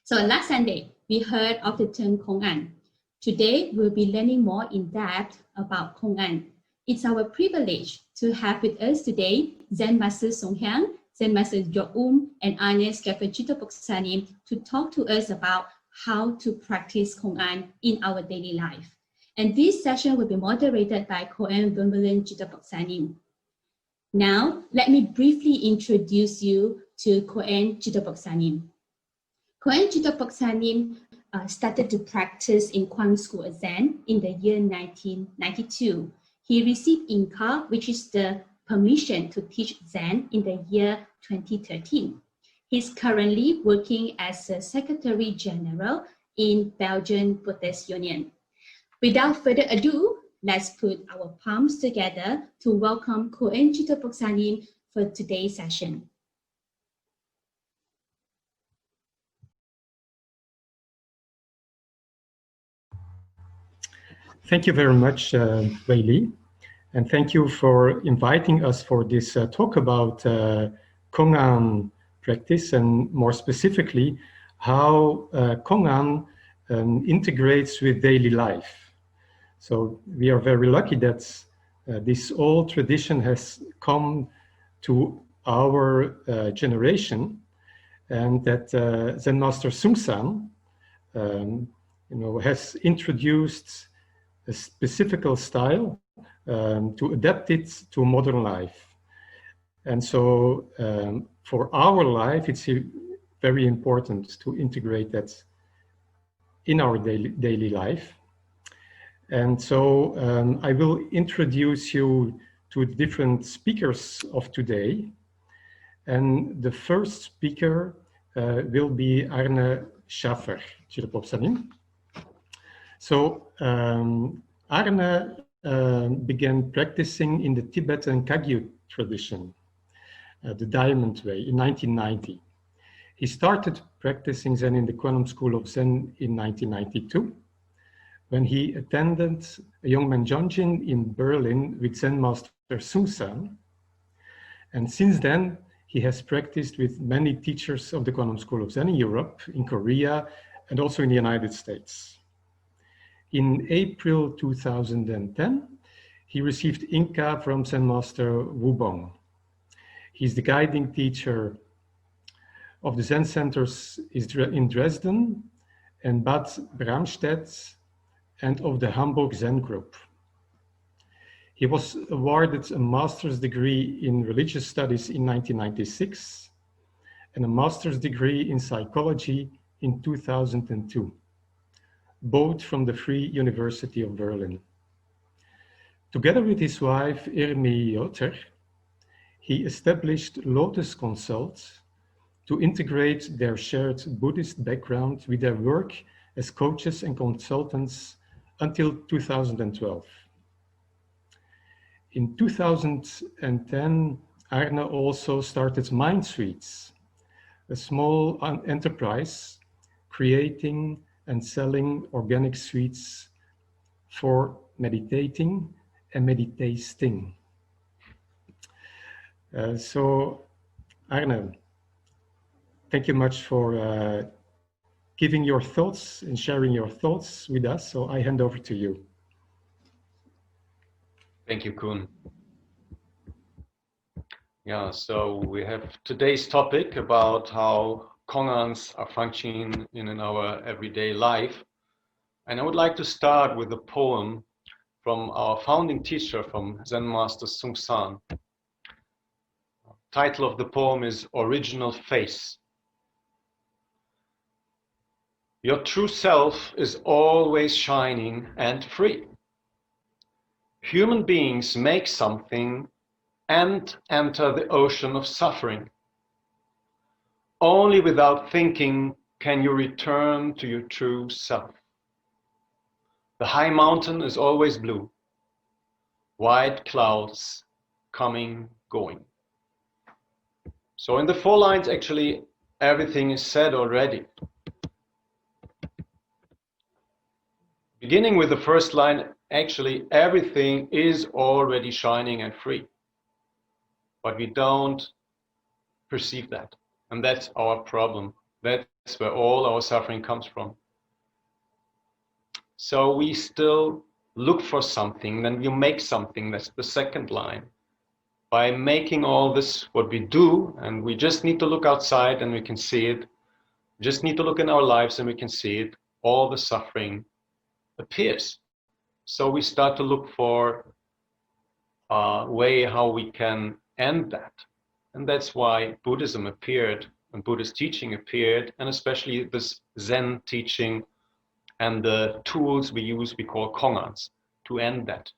So last Sunday, we heard of the term Kong An. Today, we'll be learning more in depth about Kong An. It's our privilege to have with us today Zen Master Song Hyang, Zen Master Jo and Arne Skaffer-Jitapoksanim to talk to us about how to practice Kong An in our daily life. And this session will be moderated by Koen Wimbledon Jitapoksanim. Now, let me briefly introduce you to Koen Jitapoksanim. Koen Jitapoksanim started to practice in Kwang School of Zen in the year 1992. He received Inka, which is the permission to teach Zen, in the year 2013. He's currently working as a Secretary General in Belgian Buddhist Union. Without further ado, let's put our palms together to welcome Koen Jitapoksanim for today's session. Thank you very much, Wei Li, and thank you for inviting us for this talk about Kong An practice, and more specifically, how Kong An integrates with daily life. So we are very lucky that this old tradition has come to our generation, and that Zen Master Seung Sahn has introduced a specific style to adapt it to modern life. And so for our life, it's very important to integrate that in our daily life. And so I will introduce you to the different speakers of today. And the first speaker will be Arne Skaffer-Jitapoksanim. So Arne began practicing in the Tibetan Kagyu tradition, the Diamond Way, in 1990. He started practicing Zen in the Quantum School of Zen in 1992, when he attended a Yongmen Jonjin in Berlin with Zen Master Seung Sahn. And since then, he has practiced with many teachers of the Quantum School of Zen in Europe, in Korea, and also in the United States. In April 2010, he received Inka from Zen Master Wubong. He's the guiding teacher of the Zen centers in Dresden and Bad Bramstedt, and of the Hamburg Zen group. He was awarded a master's degree in religious studies in 1996 and a master's degree in psychology in 2002. Both from the Free University of Berlin. Together with his wife, Irmi Yoter, he established Lotus Consult to integrate their shared Buddhist background with their work as coaches and consultants until 2012. In 2010, Arne also started Mind Suites, a small enterprise creating and selling organic sweets for meditating and meditating. So, Arne, thank you much for giving your thoughts and sharing your thoughts with us. So I hand over to you. Thank you, Koen. Yeah, so we have today's topic about how Kong-ans are functioning in our everyday life. And I would like to start with a poem from our founding teacher, from Zen Master Seung Sahn. Title of the poem is Original Face. Your true self is always shining and free. Human beings make something and enter the ocean of suffering. Only without thinking can you return to your true self. The high mountain is always blue. White clouds coming, going. So in the 4 lines, actually, everything is said already. Beginning with the first line, actually, everything is already shining and free. But we don't perceive that. And that's our problem. That's where all our suffering comes from. So we still look for something, then you make something. That's the second line. By making all this what we do, and we just need to look outside and we can see it, just need to look in our lives and we can see it, all the suffering appears. So we start to look for a way how we can end that. And that's why Buddhism appeared and Buddhist teaching appeared, and especially this Zen teaching and the tools we use, we call kongans, to end that,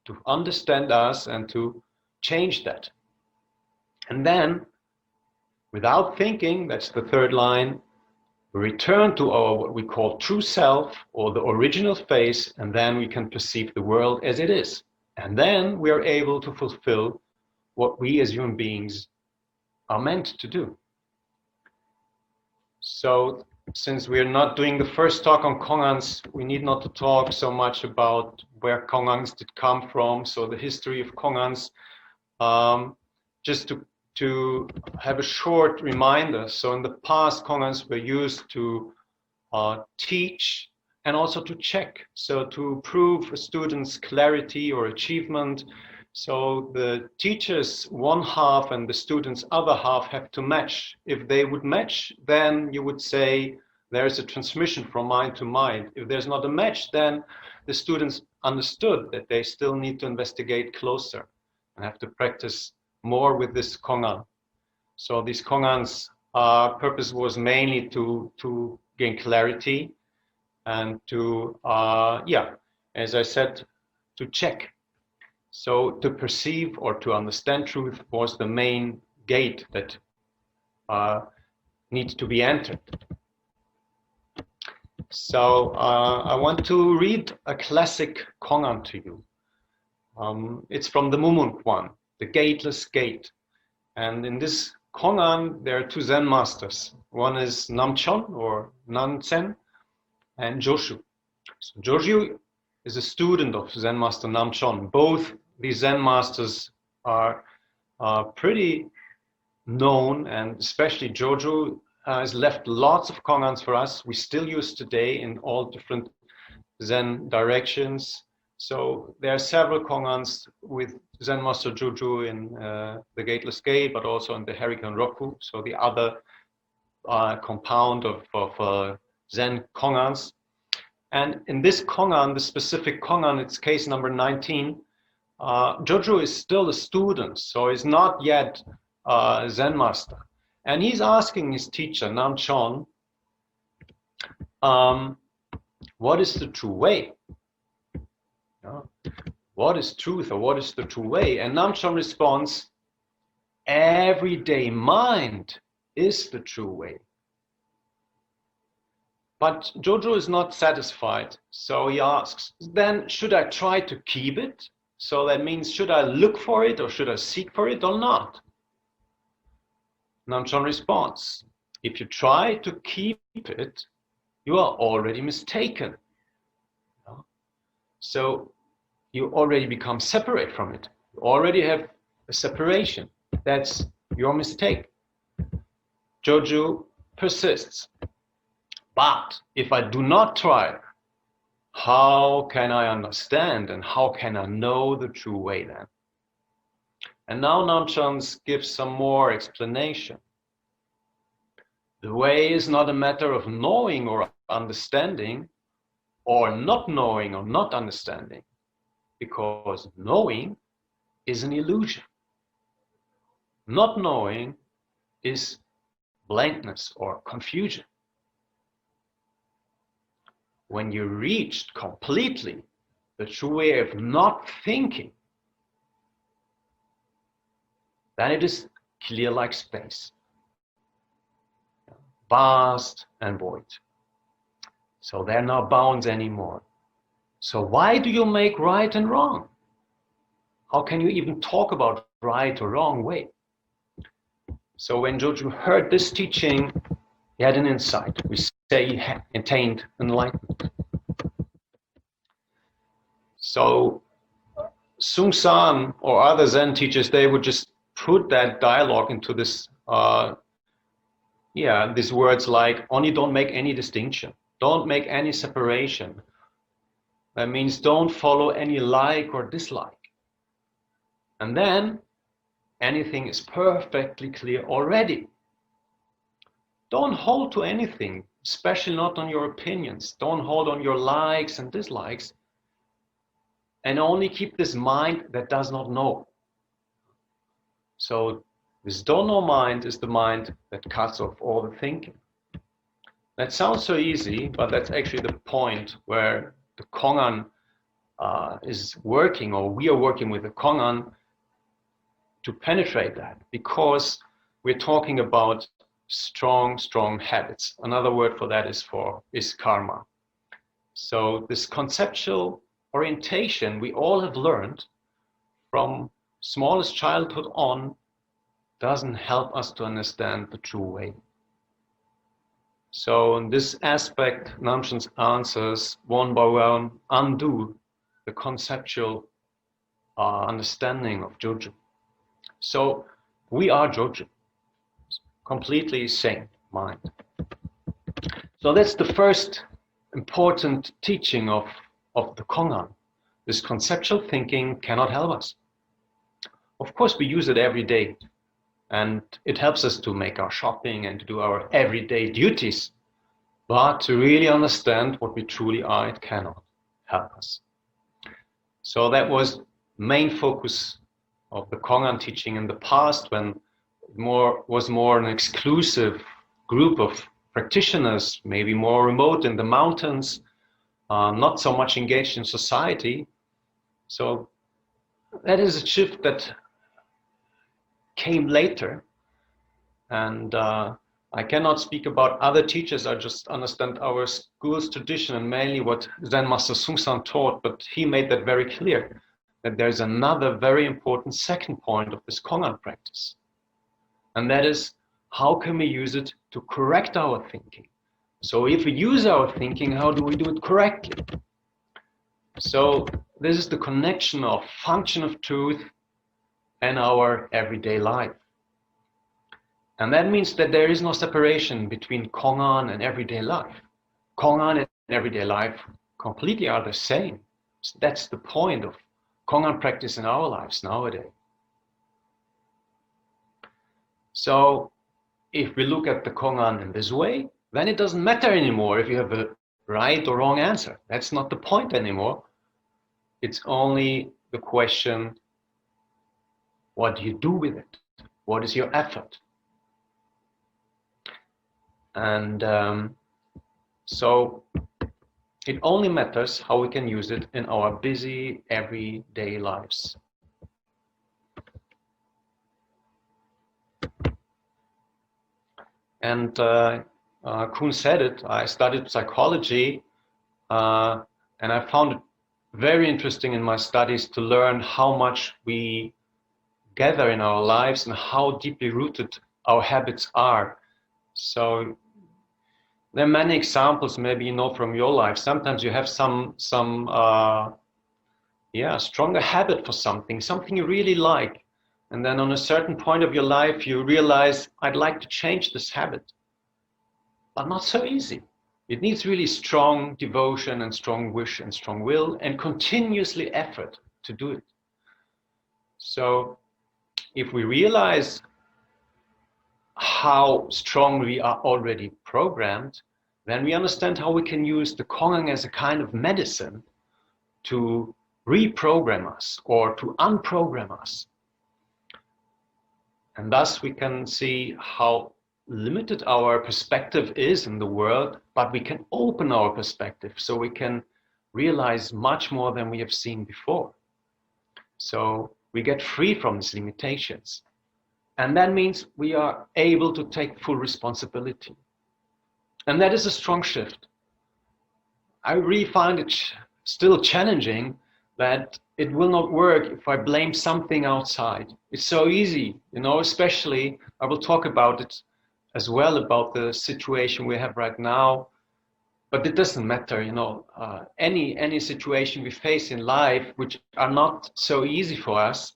to understand us and to change that. And then, without thinking, that's the third line, we return to our what we call true self, or the original face, and then we can perceive the world as it is. And then we are able to fulfill what we as human beings are meant to do. So, since we are not doing the first talk on kongans, we need not to talk so much about where kongans did come from, so the history of kongans. Just to have a short reminder. So in the past, kongans were used to teach and also to check, so to prove a student's clarity or achievement. So the teacher's one half and the student's other half have to match. If they would match, then you would say there's a transmission from mind to mind. If there's not a match, then the students understood that they still need to investigate closer and have to practice more with this kongan. So these kongans' purpose was mainly to gain clarity and to, as I said, to check. So to perceive or to understand truth was the main gate that needs to be entered. So I want to read a classic kongan to you. It's from the Mumunk one, the Gateless Gate. And in this kongan, there are two Zen masters. One is Namchon or Nansen and Joshu. So Joshu is a student of Zen master Namchon. Both these Zen masters are pretty known, and especially Joshu has left lots of kongans for us. We still use today in all different Zen directions. So there are several kongans with Zen Master Joshu in the Gateless Gate, but also in the Harikan Roku, so the other compound of Zen kongans. And in this kongan, the specific kongan, it's case number 19, Joshu is still a student, so he's not yet a Zen master. And he's asking his teacher, Namchon, what is the true way? What is truth, or what is the true way? And Namchon responds, everyday mind is the true way. But Joshu is not satisfied, so he asks, then should I try to keep it? So that means, should I look for it, or should I seek for it, or not? Namchon responds, if you try to keep it, you are already mistaken. So you already become separate from it. You already have a separation. That's your mistake. Joshu persists. But if I do not try, how can I understand and how can I know the true way then? And now Namchon gives some more explanation. The way is not a matter of knowing or understanding, or not knowing or not understanding, because knowing is an illusion. Not knowing is blankness or confusion. When you reached completely the true way of not thinking, then it is clear like space, vast and void. So there are no bounds anymore. So why do you make right and wrong? How can you even talk about right or wrong way? So when Joshu heard this teaching, he had an insight. We say he attained enlightenment. So Sung San or other Zen teachers, they would just put that dialogue into this yeah, these words like only don't make any distinction, don't make any separation. That means don't follow any like or dislike. And then anything is perfectly clear already. Don't hold to anything, especially not on your opinions. Don't hold on your likes and dislikes. And only keep this mind that does not know. So this don't know mind is the mind that cuts off all the thinking. That sounds so easy, but that's actually the point where the Kongan is working, or we are working with the Kongan to penetrate that, because we're talking about strong habits. Another word for that is karma. So this conceptual orientation we all have learned from smallest childhood on doesn't help us to understand the true way. So in this aspect, Namshan's answers one by one undo the conceptual understanding of Jojo. So we are Jojo, completely sane mind. So that's the first important teaching of the Kongan. This conceptual thinking cannot help us. Of course, we use it every day, and it helps us to make our shopping and to do our everyday duties. But to really understand what we truly are, it cannot help us. So that was main focus of the Kongan teaching in the past, when it was more an exclusive group of practitioners, maybe more remote in the mountains, not so much engaged in society. So that is a shift that came later, and I cannot speak about other teachers. I just understand our school's tradition and mainly what Zen Master Sung-san taught, but he made that very clear, that there's another very important second point of this Kongan practice. And that is, how can we use it to correct our thinking? So if we use our thinking, how do we do it correctly? So this is the connection of function of truth and our everyday life. And that means that there is no separation between Kongan and everyday life. Kongan and everyday life completely are the same. So that's the point of Kongan practice in our lives nowadays. So if we look at the Kongan in this way, then it doesn't matter anymore if you have a right or wrong answer. That's not the point anymore. It's only the question, what do you do with it? What is your effort? And so it only matters how we can use it in our busy everyday lives. And Kuhn said it, I studied psychology, and I found it very interesting in my studies to learn how much we gather in our lives and how deeply rooted our habits are. So there are many examples, maybe you know from your life. Sometimes you have some stronger habit for something you really like. And then on a certain point of your life, you realize, I'd like to change this habit. But not so easy. It needs really strong devotion and strong wish and strong will and continuously effort to do it. So if we realize how strong we are already programmed, then we understand how we can use the Kongan as a kind of medicine to reprogram us or to unprogram us. And thus we can see how limited our perspective is in the world, but we can open our perspective so we can realize much more than we have seen before. So we get free from these limitations. And that means we are able to take full responsibility. And that is a strong shift. I really find it still challenging that it will not work if I blame something outside. It's so easy, especially, I will talk about it as well, about the situation we have right now. But it doesn't matter, any situation we face in life which are not so easy for us,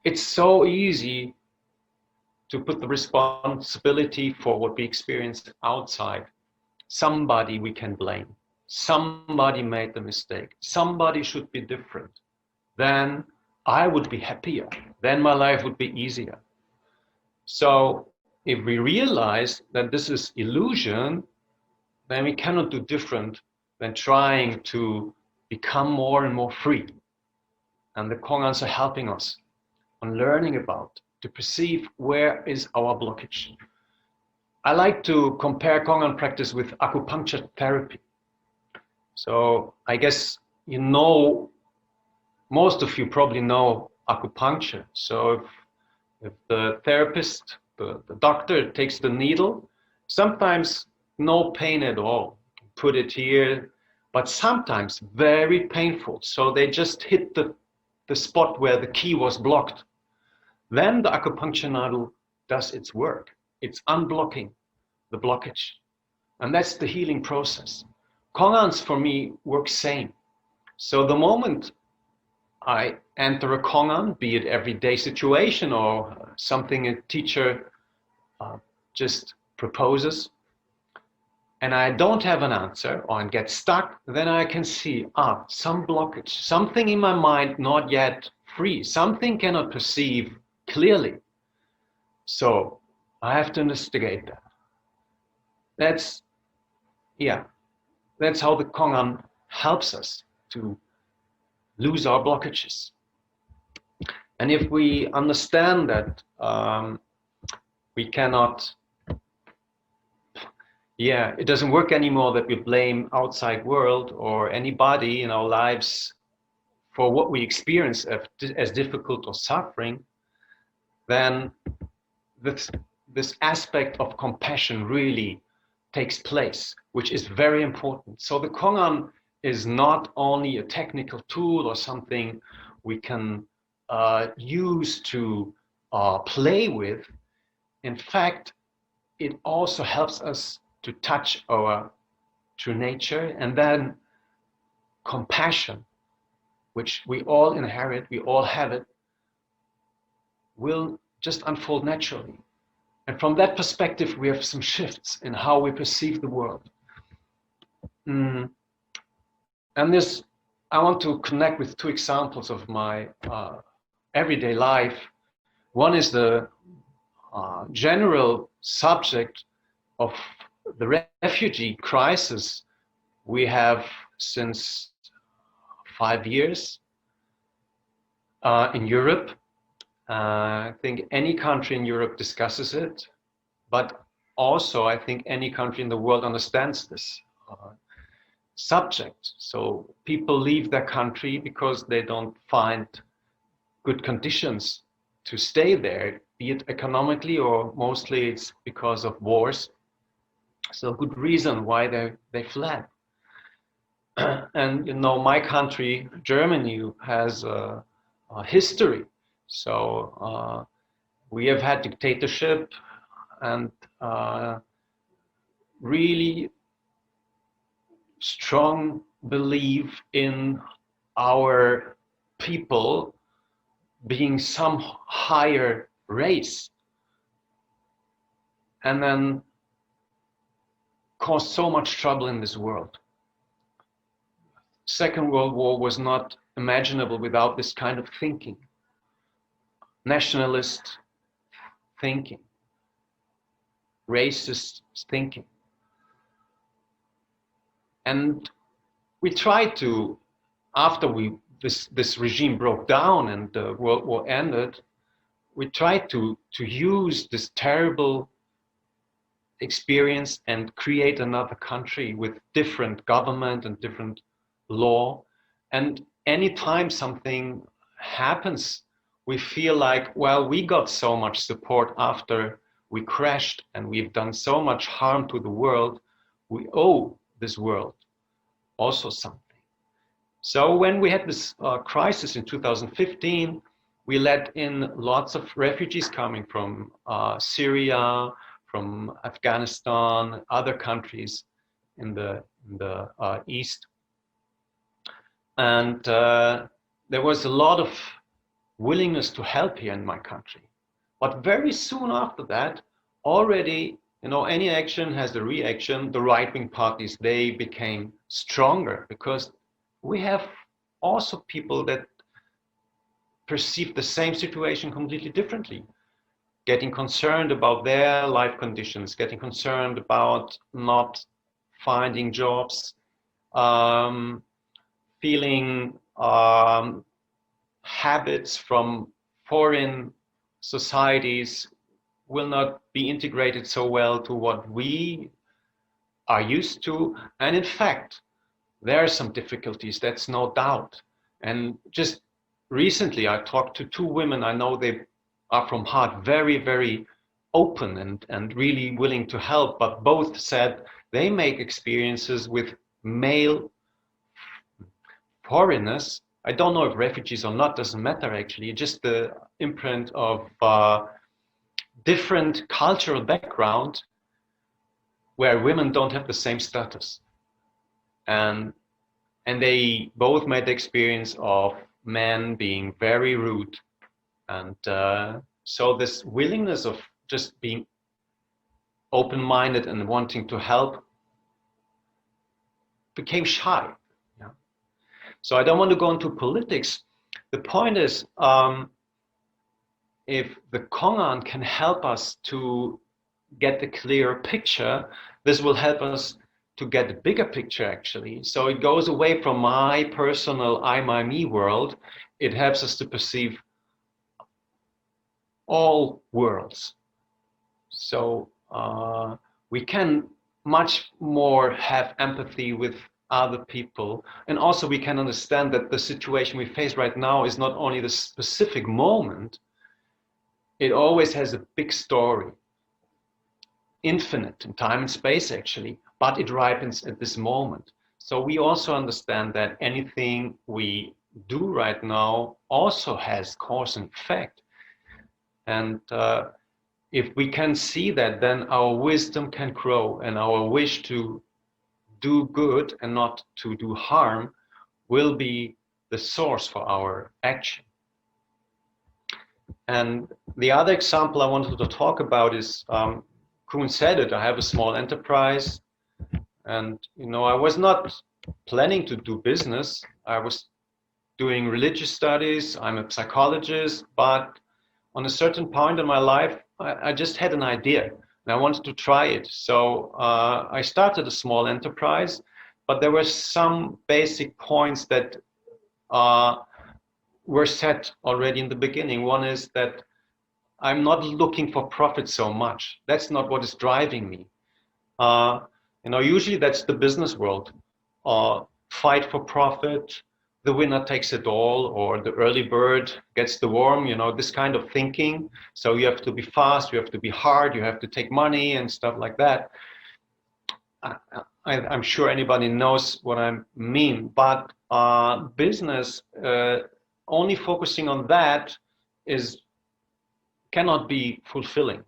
it's so easy to put the responsibility for what we experienced outside. Somebody we can blame. Somebody made the mistake. Somebody should be different. Then I would be happier. Then my life would be easier. So if we realize that this is illusion, then we cannot do different than trying to become more and more free. And the Kongans are helping us on learning about, to perceive where is our blockage. I like to compare Kongan practice with acupuncture therapy. So I guess you know, most of you probably know acupuncture. So if the therapist, the doctor takes the needle, sometimes no pain at all, put it here, but sometimes very painful. So they just hit the spot where the key was blocked. Then the acupuncture needle does its work. It's unblocking the blockage. And that's the healing process. Kongans for me work same. So the moment I enter a Kongan, be it everyday situation or something a teacher just proposes, and I don't have an answer or I get stuck, then I can see, some blockage, something in my mind not yet free, something cannot perceive clearly. So I have to investigate that. That's how the Kongan helps us to lose our blockages. And if we understand that we cannot, it doesn't work anymore that we blame outside world or anybody in our lives for what we experience as difficult or suffering, then this aspect of compassion really takes place, which is very important. So the Kongan is not only a technical tool or something we can use to play with. In fact, it also helps us to touch our true nature, and then compassion, which we all inherit, we all have it, will just unfold naturally. And from that perspective, we have some shifts in how we perceive the world. And this, I want to connect with two examples of my everyday life. One is the general subject of the refugee crisis we have since 5 years in Europe. I think any country in Europe discusses it, but also I think any country in the world understands this subject. So people leave their country because they don't find good conditions to stay there, be it economically or mostly it's because of wars. So good reason why they fled. And my country, Germany, has a history. So we have had dictatorship and really strong belief in our people being some higher race, and then caused so much trouble in this world. Second World War was not imaginable without this kind of thinking. Nationalist thinking, racist thinking. And we tried to, after this regime broke down and the World War ended, we tried to use this terrible experience and create another country with different government and different law. And anytime something happens, we feel like, well, we got so much support after we crashed and we've done so much harm to the world, we owe this world also something. So when we had this crisis in 2015, we let in lots of refugees coming from Syria, from Afghanistan, other countries in the East. And there was a lot of willingness to help here in my country. But very soon after that, already, any action has the reaction. The right-wing parties, they became stronger because we have also people that perceive the same situation completely differently, getting concerned about their life conditions, getting concerned about not finding jobs, feeling habits from foreign societies will not be integrated so well to what we are used to. And in fact, there are some difficulties, that's no doubt. And just recently, I talked to two women. I know they are from heart very, very open and really willing to help, but both said they make experiences with male foreigners. I don't know if refugees or not, doesn't matter actually, just the imprint of different cultural background where women don't have the same status. And they both made the experience of men being very rude. And so this willingness of just being open-minded and wanting to help became shy. Yeah. So I don't want to go into politics. The point is, if the Kongan can help us to get the clearer picture, this will help us to get the bigger picture actually. So it goes away from my personal I, my, me world. It helps us to perceive all worlds. So we can much more have empathy with other people. And also we can understand that the situation we face right now is not only the specific moment, it always has a big story, infinite in time and space actually, but it ripens at this moment. So we also understand that anything we do right now also has cause and effect. And if we can see that, then our wisdom can grow and our wish to do good and not to do harm will be the source for our action. And the other example I wanted to talk about is, Kuhn said it, I have a small enterprise and, I was not planning to do business. I was doing religious studies. I'm a psychologist, but on a certain point in my life, I just had an idea and I wanted to try it. So I started a small enterprise, but there were some basic points that were set already in the beginning. One is that I'm not looking for profit so much. That's not what is driving me. Usually that's the business world. Fight for profit, the winner takes it all, or the early bird gets the worm, this kind of thinking. So you have to be fast, you have to be hard, you have to take money and stuff like that. I'm sure anybody knows what I mean, but business, only focusing on that cannot be fulfilling.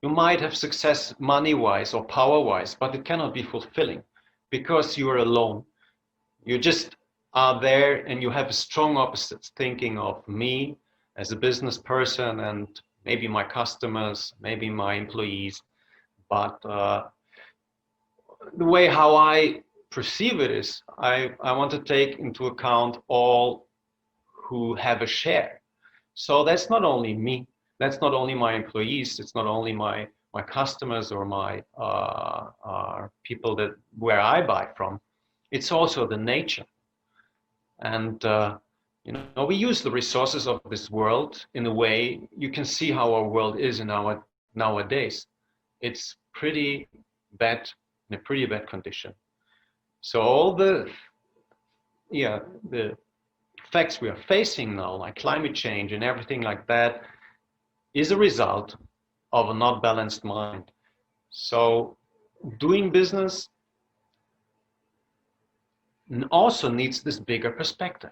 You might have success money-wise or power-wise, but it cannot be fulfilling because you are alone. You just are there and you have a strong opposite thinking of me as a business person and maybe my customers, maybe my employees. But the way how I perceive it is I want to take into account all who have a share. So that's not only me, that's not only my employees, it's not only my customers or my people where I buy from, it's also the nature. And we use the resources of this world in a way. You can see how our world is nowadays. It's pretty bad, in a pretty bad condition. So all the facts we are facing now, like climate change and everything like that, is a result of a not balanced mind. So doing business also needs this bigger perspective.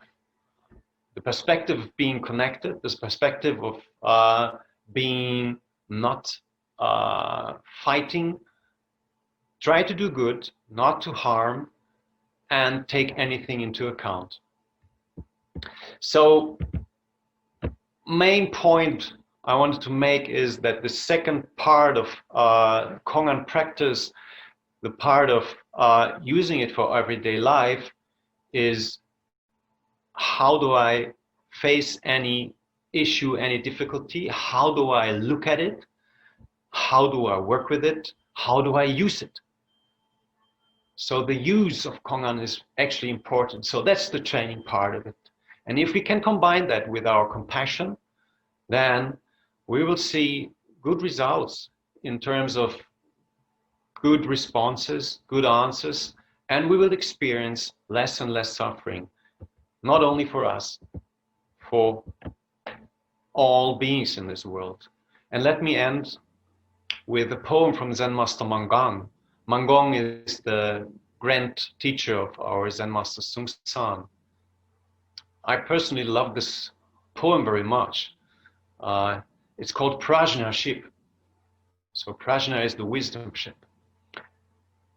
The perspective of being connected, this perspective of being not fighting, try to do good, not to harm, and take anything into account. So main point I wanted to make is that the second part of Kongan practice, the part of using it for everyday life, is how do I face any issue, any difficulty? How do I look at it? How do I work with it? How do I use it? So the use of Kongan is actually important. So that's the training part of it. And if we can combine that with our compassion, then we will see good results in terms of good responses, good answers, and we will experience less and less suffering, not only for us, for all beings in this world. And let me end with a poem from Zen Master Manggong. Manggong is the grand teacher of our Zen Master Sung San. I personally love this poem very much. It's called Prajna ship. So Prajna is the wisdom ship.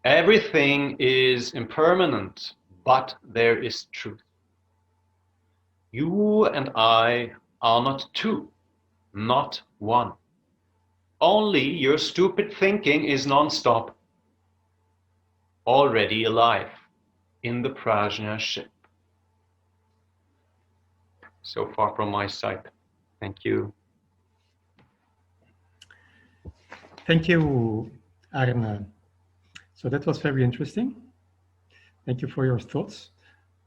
Everything is impermanent, but there is truth. You and I are not two, not one. Only your stupid thinking is non-stop, already alive in the Prajna ship. So far from my side. Thank you. Thank you, Arne. So that was very interesting. Thank you for your thoughts.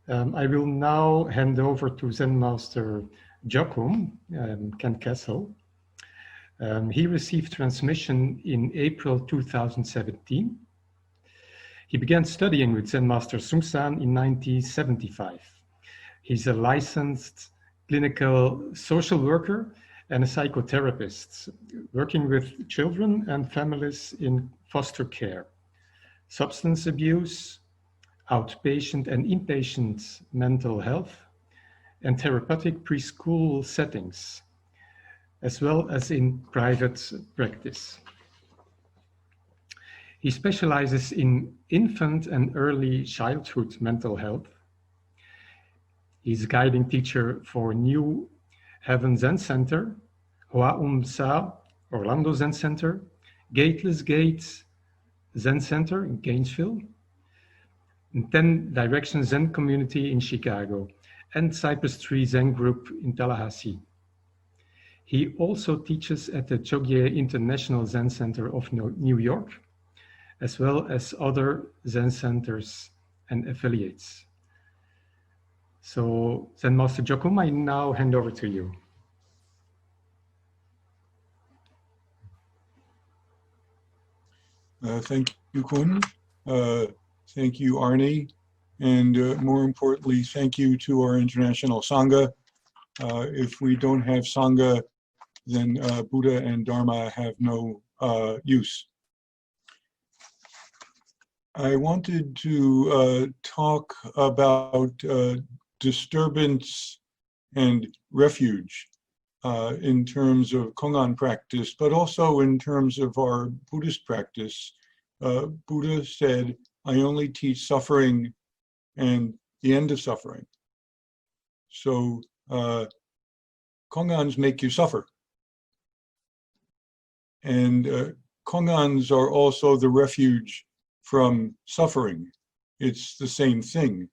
I will now hand over to Zen Master Jokum, Ken Kessel. He received transmission in April 2017. He began studying with Zen Master Sung San in 1975. He's a licensed clinical social worker and a psychotherapist, working with children and families in foster care, substance abuse, outpatient and inpatient mental health, and therapeutic preschool settings, as well as in private practice. He specializes in infant and early childhood mental health. He's a guiding teacher for New Heaven Zen Center, Hoa Sa Orlando Zen Center, Gateless Gates Zen Center in Gainesville, and 10 Direction Zen Community in Chicago, and Cypress Tree Zen Group in Tallahassee. He also teaches at the Chogye International Zen Center of New York, as well as other Zen centers and affiliates. So, Zen Master Jokum, I now hand over to you. Thank you, Kun. Thank you, Arne. And more importantly, thank you to our international Sangha. If we don't have Sangha, then Buddha and Dharma have no use. I wanted to talk about disturbance and refuge in terms of Kongan practice, but also in terms of our Buddhist practice. Buddha said, I only teach suffering and the end of suffering. So Kongans make you suffer. And Kongans are also the refuge from suffering. It's the same thing.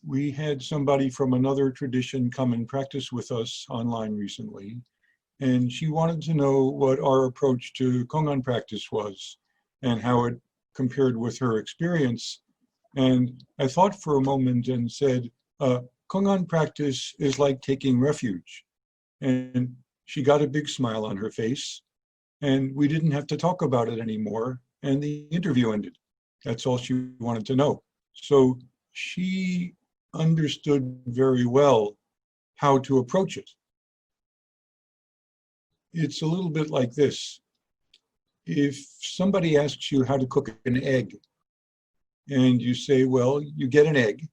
We had somebody from another tradition come and practice with us online recently, and she wanted to know what our approach to Kongan practice was and how it compared with her experience. And I thought for a moment and said, Kongan practice is like taking refuge. And she got a big smile on her face, and we didn't have to talk about it anymore, and the interview ended. That's all she wanted to know. So she understood very well how to approach it. It's a little bit like this. If somebody asks you how to cook an egg, and you say, well, you get an egg,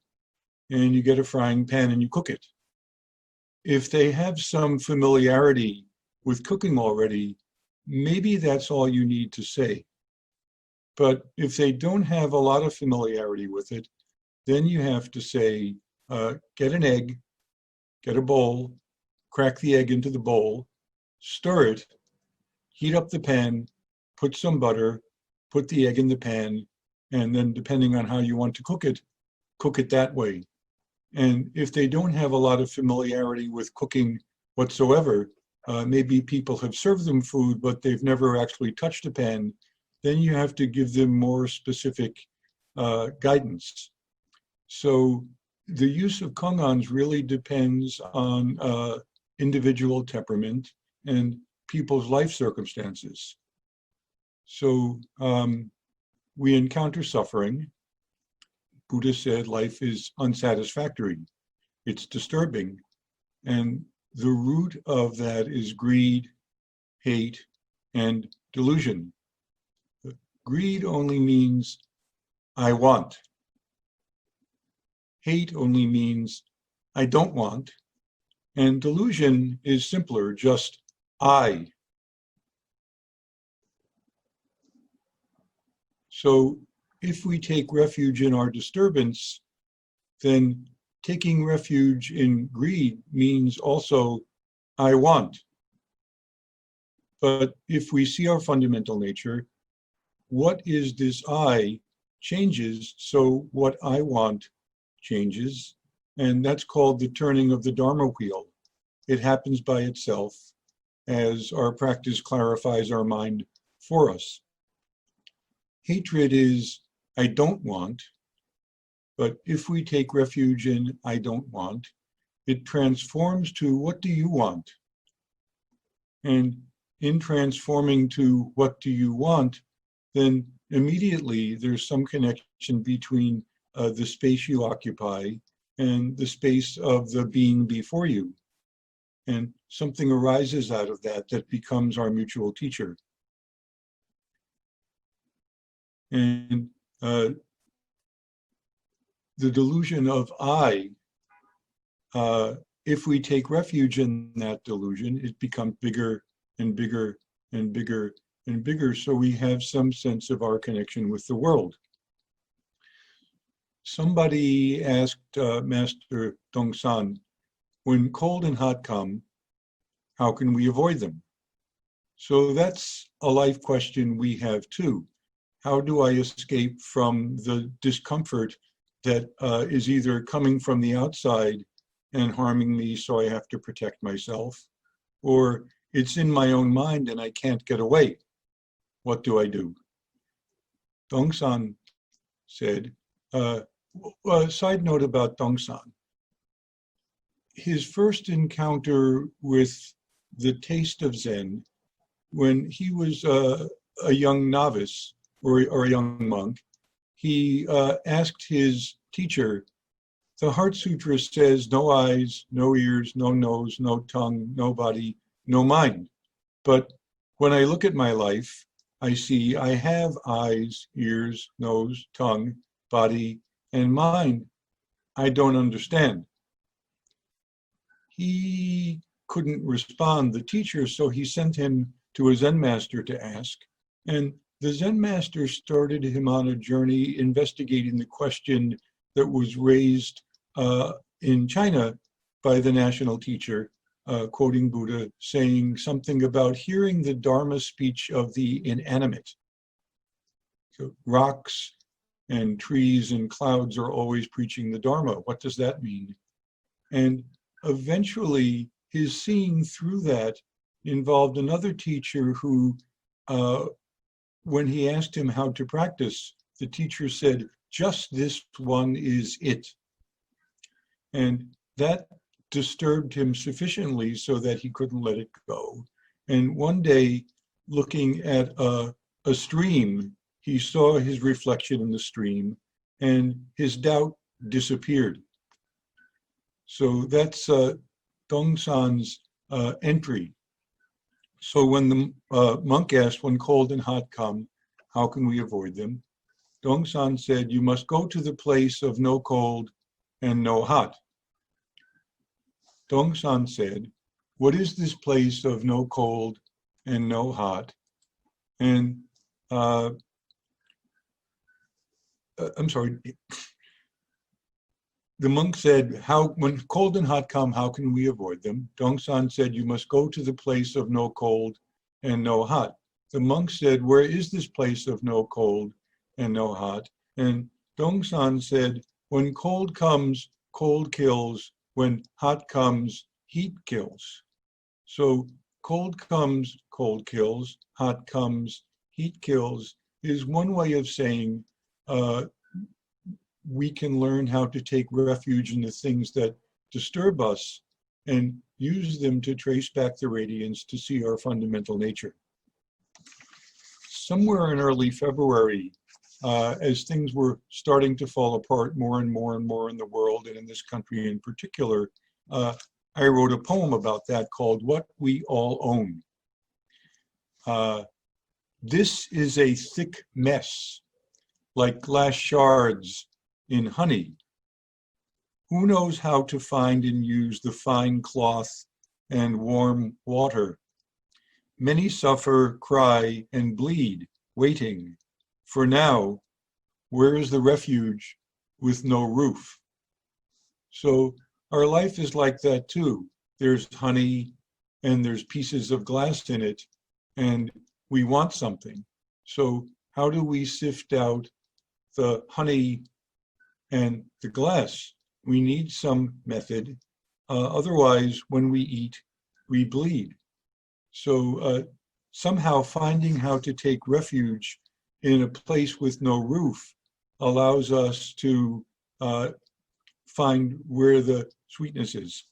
and you get a frying pan, and you cook it. If they have some familiarity with cooking already, maybe that's all you need to say. But if they don't have a lot of familiarity with it, then you have to say, get an egg, get a bowl, crack the egg into the bowl, stir it, heat up the pan, put some butter, put the egg in the pan, and then depending on how you want to cook it that way. And if they don't have a lot of familiarity with cooking whatsoever, maybe people have served them food, but they've never actually touched a pan, then you have to give them more specific guidance. So the use of kongans really depends on individual temperament and people's life circumstances. So we encounter suffering. Buddha said life is unsatisfactory. It's disturbing. And the root of that is greed, hate, and delusion. Greed only means I want. Hate only means I don't want. And delusion is simpler, just I. So if we take refuge in our disturbance, then taking refuge in greed means also I want. But if we see our fundamental nature, what is this I changes, so what I want changes, and that's called the turning of the Dharma wheel. It happens by itself as our practice clarifies our mind for us. Hatred is I don't want, but if we take refuge in I don't want, it transforms to what do you want? And in transforming to what do you want, then immediately there's some connection between the space you occupy and the space of the being before you. And something arises out of that that becomes our mutual teacher. And the delusion of I, if we take refuge in that delusion, it becomes bigger and bigger and bigger and bigger, so we have some sense of our connection with the world. Somebody asked Master Dongsan, when cold and hot come, how can we avoid them? So that's a life question we have too. How do I escape from the discomfort that is either coming from the outside and harming me, so I have to protect myself, or it's in my own mind and I can't get away? What do I do? Dongsan said, a side note about Dongsan. His first encounter with the taste of Zen, when he was a young novice or a young monk, he asked his teacher, the Heart Sutra says no eyes, no ears, no nose, no tongue, no body, no mind. But when I look at my life, I see I have eyes, ears, nose, tongue, body, and mind. I don't understand. He couldn't respond, the teacher, so he sent him to a Zen master to ask. And the Zen master started him on a journey investigating the question that was raised in China by the national teacher, quoting Buddha, saying something about hearing the Dharma speech of the inanimate. So rocks and trees and clouds are always preaching the Dharma. What does that mean? And eventually, his seeing through that involved another teacher who, when he asked him how to practice, the teacher said, just this one is it. And that disturbed him sufficiently so that he couldn't let it go. And one day, looking at a stream, he saw his reflection in the stream, and his doubt disappeared. So that's Dongsan's entry. So when the monk asked, when cold and hot come, how can we avoid them? Dongsan said, you must go to the place of no cold and no hot. Dongsan said, what is this place of no cold and no hot? And I'm sorry, the monk said, when cold and hot come, how can we avoid them? Dongsan said, you must go to the place of no cold and no hot. The monk said, where is this place of no cold and no hot? And Dongsan said, when cold comes, cold kills. When hot comes, heat kills. So cold comes, cold kills. Hot comes, heat kills is one way of saying we can learn how to take refuge in the things that disturb us and use them to trace back the radiance to see our fundamental nature. Somewhere in early February, as things were starting to fall apart more and more and more in the world and in this country in particular, I wrote a poem about that called What We All Own. This is a thick mess, like glass shards in honey. Who knows how to find and use the fine cloth and warm water? Many suffer, cry, and bleed, waiting. For now, where is the refuge with no roof? So our life is like that too. There's honey and there's pieces of glass in it, and we want something. So how do we sift out the honey and the glass? We need some method. Otherwise, when we eat, we bleed. So somehow finding how to take refuge in a place with no roof allows us to find where the sweetness is.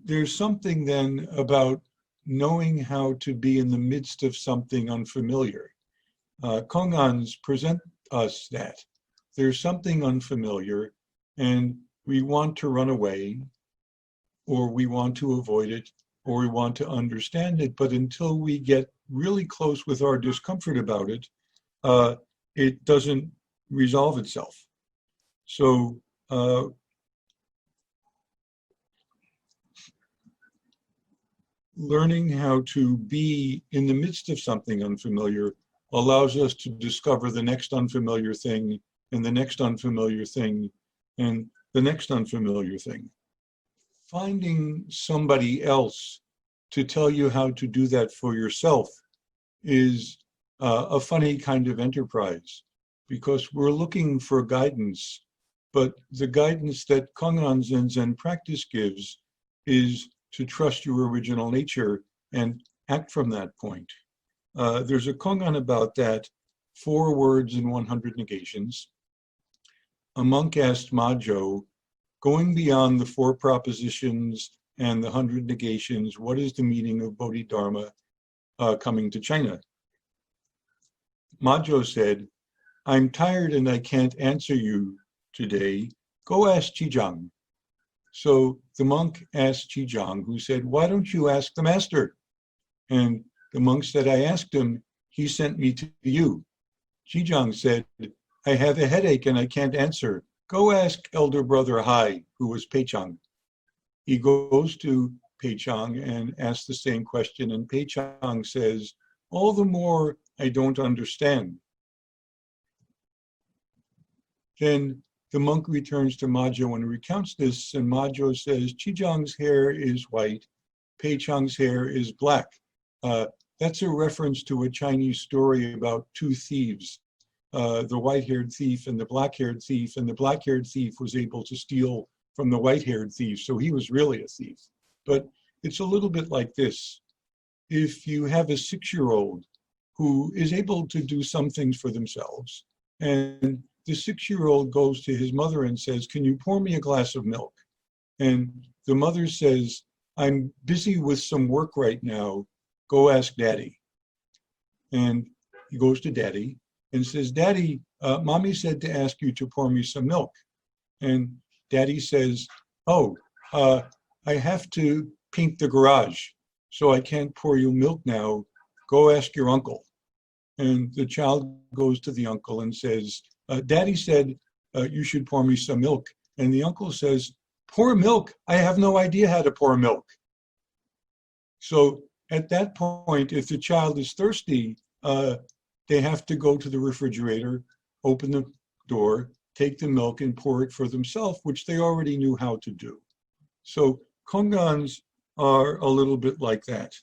There's something then about knowing how to be in the midst of something unfamiliar. Kongans present us that. There's something unfamiliar and we want to run away, or we want to avoid it, or we want to understand it, but until we get really close with our discomfort about it, it doesn't resolve itself. So learning how to be in the midst of something unfamiliar allows us to discover the next unfamiliar thing, and the next unfamiliar thing, and the next unfamiliar thing. Finding somebody else to tell you how to do that for yourself is a funny kind of enterprise, because we're looking for guidance, but the guidance that Kongan Zen practice gives is to trust your original nature and act from that point. There's a Kongan about that, 4 words and 100 negations. A monk asked Majo, going beyond the 4 propositions and the 100 negations, what is the meaning of Bodhidharma coming to China? Majo said, I'm tired and I can't answer you today. Go ask Chijang. So the monk asked Chijang, who said, why don't you ask the master? And the monk said, I asked him, he sent me to you. Chijang said, I have a headache and I can't answer. Go ask elder brother Hai, who was Peichang. He goes to Peichang and asks the same question, and Peichang says, all the more I don't understand. Then the monk returns to Majo and recounts this, and Majo says, Chijang's hair is white, Peichang's hair is black. That's a reference to a Chinese story about 2 thieves, the white-haired thief and the black-haired thief, and the black-haired thief was able to steal from the white-haired thief, so he was really a thief. But it's a little bit like this. If you have a 6-year-old who is able to do some things for themselves, and the 6-year-old goes to his mother and says, can you pour me a glass of milk? And the mother says, I'm busy with some work right now, go ask daddy. And he goes to daddy and says, Daddy, mommy said to ask you to pour me some milk. And daddy says, oh, I have to paint the garage, so I can't pour you milk now. Go ask your uncle. And the child goes to the uncle and says, Daddy said you should pour me some milk. And the uncle says, pour milk? I have no idea how to pour milk. So at that point, if the child is thirsty, they have to go to the refrigerator, open the door, take the milk and pour it for themselves, which they already knew how to do. So kongans are a little bit like that.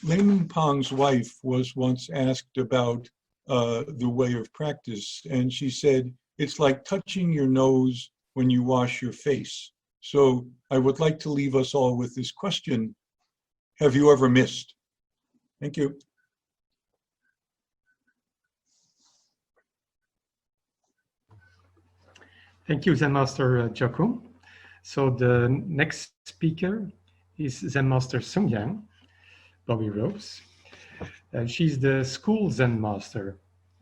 Layman Pong's wife was once asked about the way of practice, and she said, it's like touching your nose when you wash your face. So I would like to leave us all with this question: have you ever missed? Thank you. Thank you, Zen Master Joko. So the next speaker is Zen Master Sungyang, Bobby Rose. She's the school Zen Master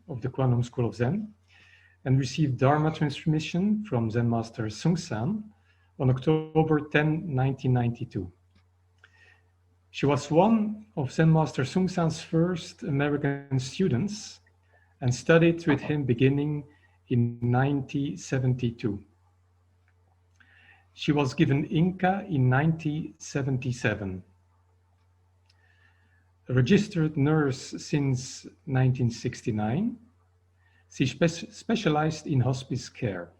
of the Kwanum School of Zen and received Dharma transmission from Zen Master Sungsan on October 10, 1992. She was one of Zen Master Sungsan's first American students and studied with him beginning in 1972. She was given Inca in 1977. A registered nurse since 1969, she specialized in hospice care.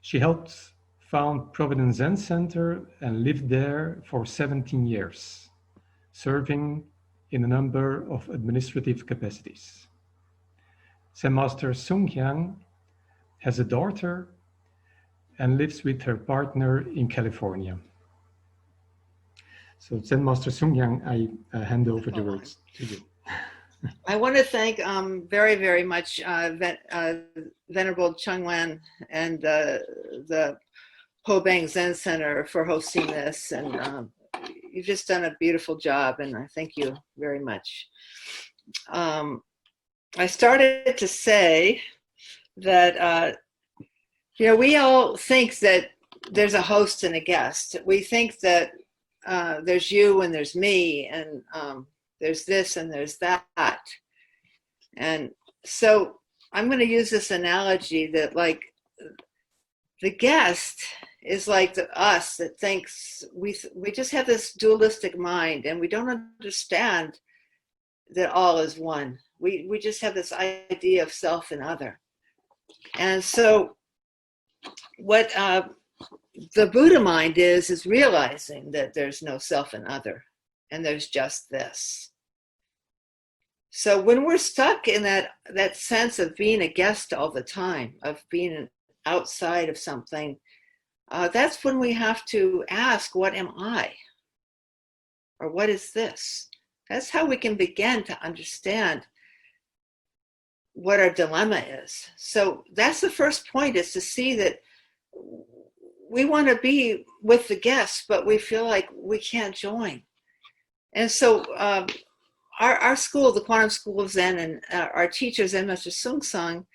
She helped found Providence Zen Center and lived there for 17 years, serving in a number of administrative capacities. Zen Master Sungyang has a daughter and lives with her partner in California. So Zen Master Sungyang, I hand over the words to you. I want to thank very, very much Venerable Chungwan and the Po Bang Zen Center for hosting this. And you've just done a beautiful job, and I thank you very much. I started to say that, we all think that there's a host and a guest. We think that there's you and there's me, and there's this and there's that. And so I'm going to use this analogy that, like, the guest is like us that thinks we just have this dualistic mind, and we don't understand that all is one. We just have this idea of self and other. And so what the Buddha mind is realizing that there's no self and other, and there's just this. So when we're stuck in that sense of being a guest all the time, of being outside of something, that's when we have to ask, what am I? Or what is this? That's how we can begin to understand what our dilemma is. So that's the first point, is to see that we want to be with the guests, but we feel like we can't join. And so our school, the Quantum School of Zen, and our teacher, Zen Master Sungsang,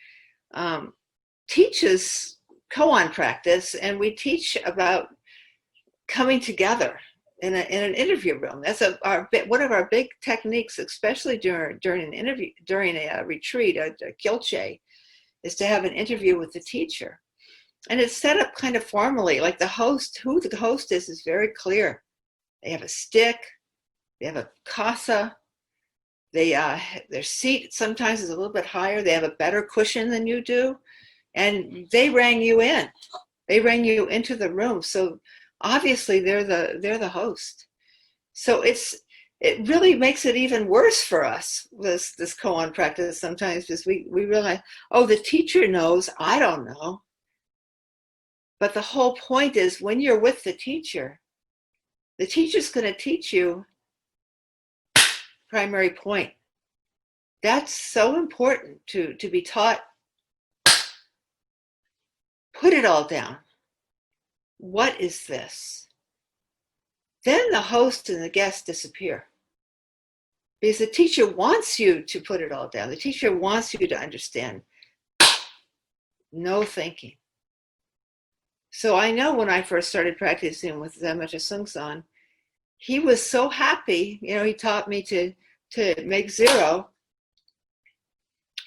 teaches koan practice, and we teach about coming together in an interview room. That's one of our big techniques, especially during an interview, during a retreat, a kyolche, is to have an interview with the teacher. And it's set up kind of formally, like the host, who the host is very clear. They have a stick, they have a kasa, their seat sometimes is a little bit higher, they have a better cushion than you do, and they rang you in. They rang you into the room. So obviously they're the host. So it really makes it even worse for us, this koan practice sometimes, because we realize, oh, the teacher knows, I don't know. But the whole point is, when you're with the teacher's going to teach you primary point. That's so important to be taught. Put it all down. What is this? Then the host and the guest disappear. Because the teacher wants you to put it all down. The teacher wants you to understand. No thinking. So I know when I first started practicing with Zen Master Sungsan, he was so happy. He taught me to make zero.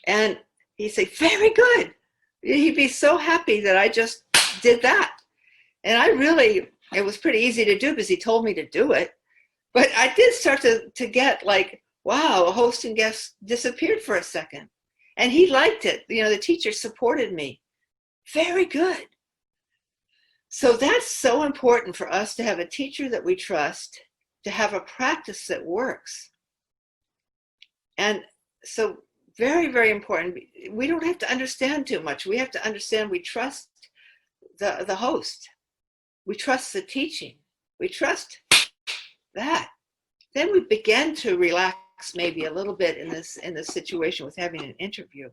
And he'd say, very good. He'd be so happy that I just did that. And it was pretty easy to do because he told me to do it. But I did start to get like, wow, a host and guest disappeared for a second. And he liked it. You know, the teacher supported me. Very good. So that's so important for us to have a teacher that we trust, to have a practice that works. And so very, very important. We don't have to understand too much. We have to understand we trust the host. We trust the teaching. We trust that. Then we begin to relax maybe a little bit in this situation with having an interview.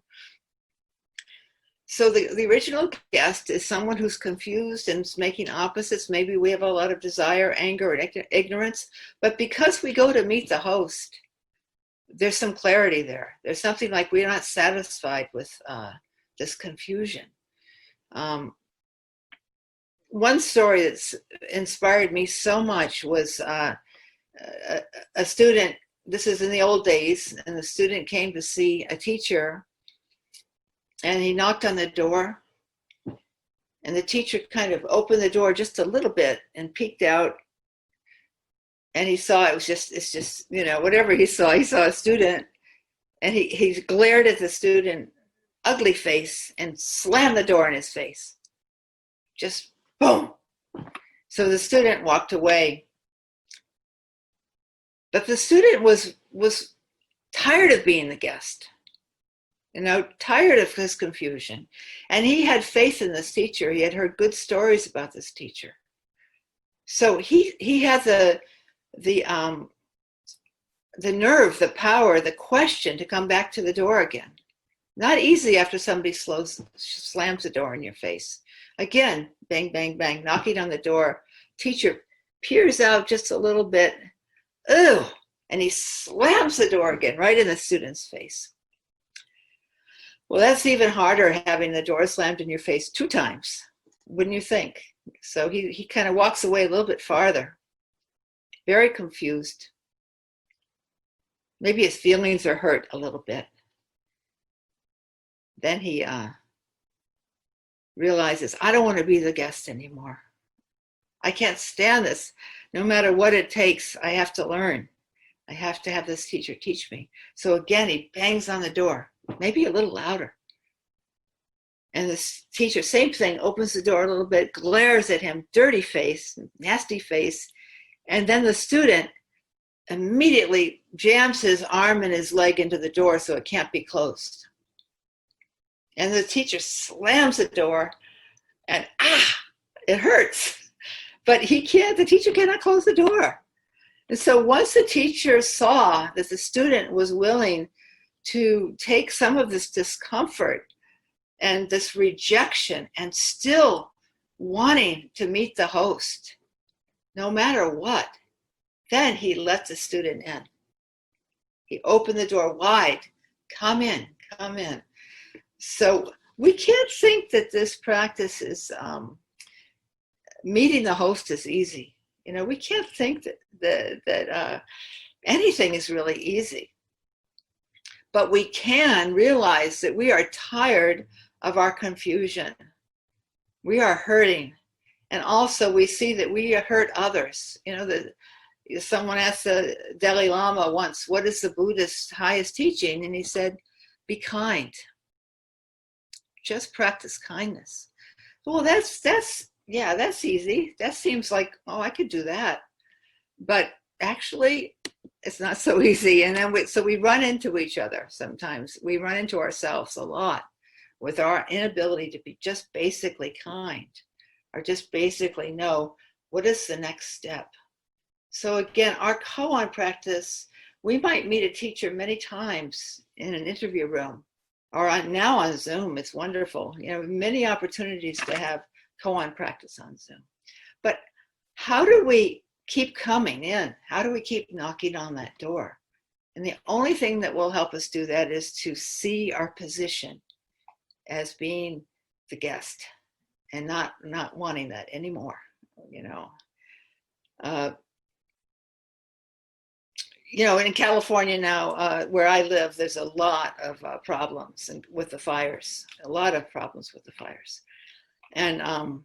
So the original guest is someone who's confused and is making opposites. Maybe we have a lot of desire, anger, and ignorance. But because we go to meet the host, there's some clarity there. There's something like we're not satisfied with this confusion. One story that's inspired me so much was a student. This is in the old days, and the student came to see a teacher, and he knocked on the door, and the teacher kind of opened the door just a little bit and peeked out, and he saw it's just, you know, whatever he saw a student, and he glared at the student, ugly face, and slammed the door in his face. Just boom. So the student walked away. But the student was tired of being the guest, you know, tired of his confusion. And he had faith in this teacher. He had heard good stories about this teacher. So he had the nerve, the power, the question to come back to the door again. Not easy after somebody slams the door in your face. Again, bang, bang, bang, knocking on the door. Teacher peers out just a little bit. Ooh, and he slams the door again right in the student's face. Well, that's even harder, having the door slammed in your face 2 times, wouldn't you think? So he kind of walks away a little bit farther, very confused. Maybe his feelings are hurt a little bit. Then he realizes, I don't want to be the guest anymore. I can't stand this. No matter what it takes, I have to learn. I have to have this teacher teach me. So again, he bangs on the door, maybe a little louder. And this teacher, same thing, opens the door a little bit, glares at him, dirty face, nasty face. And then the student immediately jams his arm and his leg into the door so it can't be closed. And the teacher slams the door, and it hurts. But the teacher cannot close the door. And so once the teacher saw that the student was willing to take some of this discomfort and this rejection and still wanting to meet the host, no matter what, then he let the student in. He opened the door wide. Come in, come in. So we can't think that this practice is meeting the host is easy. You know, we can't think that anything is really easy. But we can realize that we are tired of our confusion. We are hurting. And also we see that we hurt others. You know, someone asked the Dalai Lama once, what is the Buddhist highest teaching? And he said, be kind. Just practice kindness. Well, that's easy. That seems like, oh, I could do that. But actually, it's not so easy. And then we run into each other sometimes. We run into ourselves a lot with our inability to be just basically kind, or just basically know what is the next step. So again, our koan practice, we might meet a teacher many times in an interview room, or now on Zoom. It's wonderful. You know, many opportunities to have koan practice on Zoom. But how do we keep coming in? How do we keep knocking on that door? And the only thing that will help us do that is to see our position as being the guest and not wanting that anymore, you know. You know, in California now, where I live, there's a lot of problems with the fires, a lot of problems with the fires. And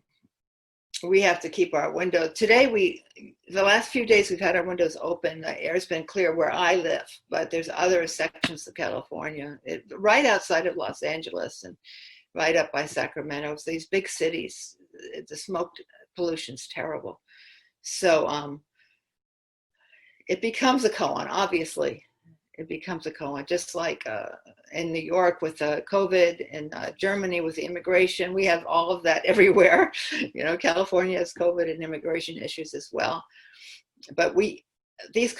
we have to keep our windows. Today, the last few days we've had our windows open. The air's been clear where I live, but there's other sections of California, right outside of Los Angeles and right up by Sacramento. So these big cities, the smoke pollution's terrible. So it becomes a koan, obviously. It becomes a koan, just like in New York with COVID, in Germany with the immigration. We have all of that everywhere. You know, California has COVID and immigration issues as well. But these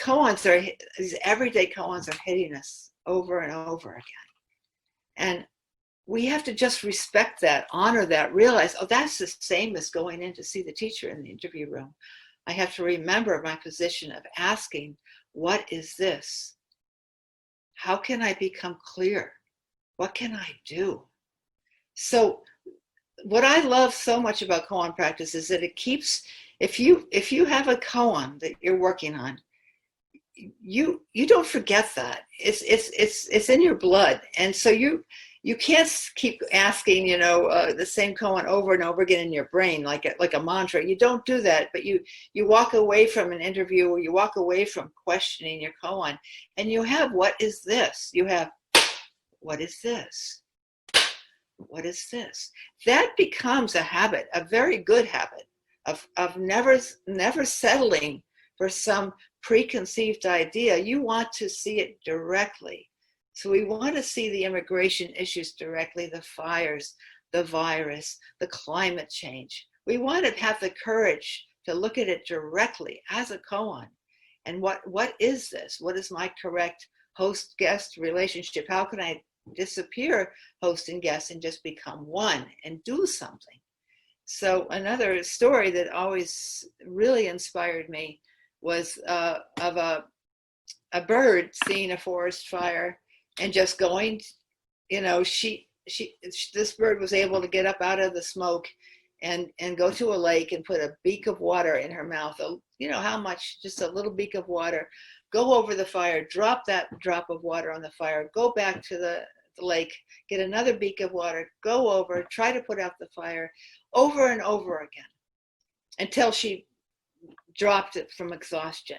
everyday koans are hitting us over and over again. And we have to just respect that, honor that, realize, oh, that's the same as going in to see the teacher in the interview room. I have to remember my position of asking, what is this? How can I become clear? What can I do? So what I love so much about koan practice is that it keeps, if you have a koan that you're working on, you don't forget that. It's in your blood. And so you can't keep asking, the same koan over and over again in your brain, like a mantra. You don't do that, but you walk away from an interview, or you walk away from questioning your koan, and you have, what is this? You have, what is this? What is this? That becomes a habit, a very good habit of never settling for some preconceived idea. You want to see it directly. So we want to see the immigration issues directly, the fires, the virus, the climate change. We want to have the courage to look at it directly as a koan. And what is this? What is my correct host-guest relationship? How can I disappear host and guest and just become one and do something? So another story that always really inspired me was of a bird seeing a forest fire and just going, this bird was able to get up out of the smoke and go to a lake and put a beak of water in her mouth. How much? Just a little beak of water. Go over the fire, drop that drop of water on the fire, go back to the lake, get another beak of water, go over, try to put out the fire over and over again until she dropped it from exhaustion.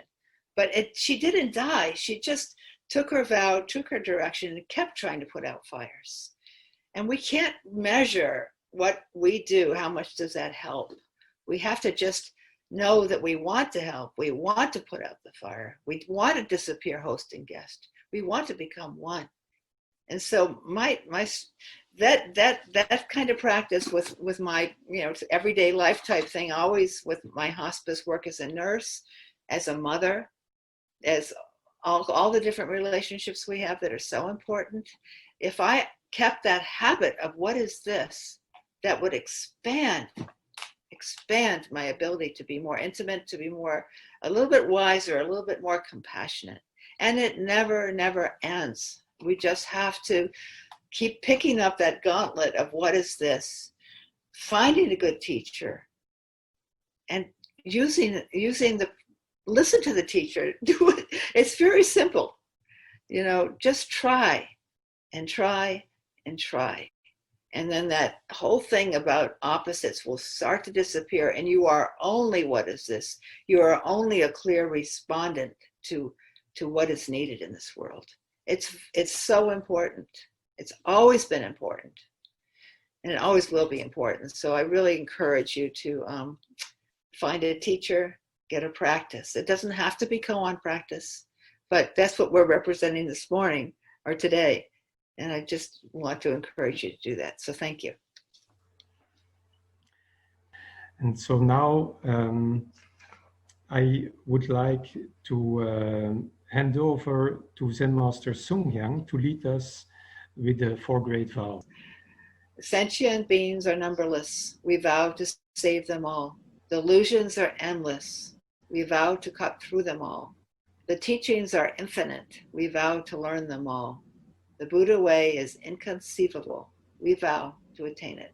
But she didn't die. She just took her vow, took her direction, and kept trying to put out fires. And we can't measure what we do. How much does that help? We have to just know that we want to help. We want to put out the fire. We want to disappear host and guest. We want to become one. And so that kind of practice with my everyday life type thing, always with my hospice work as a nurse, as a mother, as all the different relationships we have that are so important. If I kept that habit of what is this, that would expand my ability to be more intimate, to be a little bit wiser, a little bit more compassionate. And it never ends. We just have to keep picking up that gauntlet of what is this, finding a good teacher, and listen to the teacher. Do it. It's very simple. Just try and try and try. And then that whole thing about opposites will start to disappear, and you are only what is this. You are only a clear respondent to what is needed in this world. It's so important. It's always been important, and it always will be important. So I really encourage you to find a teacher, get a practice. It doesn't have to be koan practice, but that's what we're representing this morning or today. And I just want to encourage you to do that. So thank you. And so now I would like to hand over to Zen Master Sung Hyang to lead us with the 4 great vows. Sentient beings are numberless. We vow to save them all. Delusions are endless. We vow to cut through them all. The teachings are infinite. We vow to learn them all. The Buddha way is inconceivable. We vow to attain it.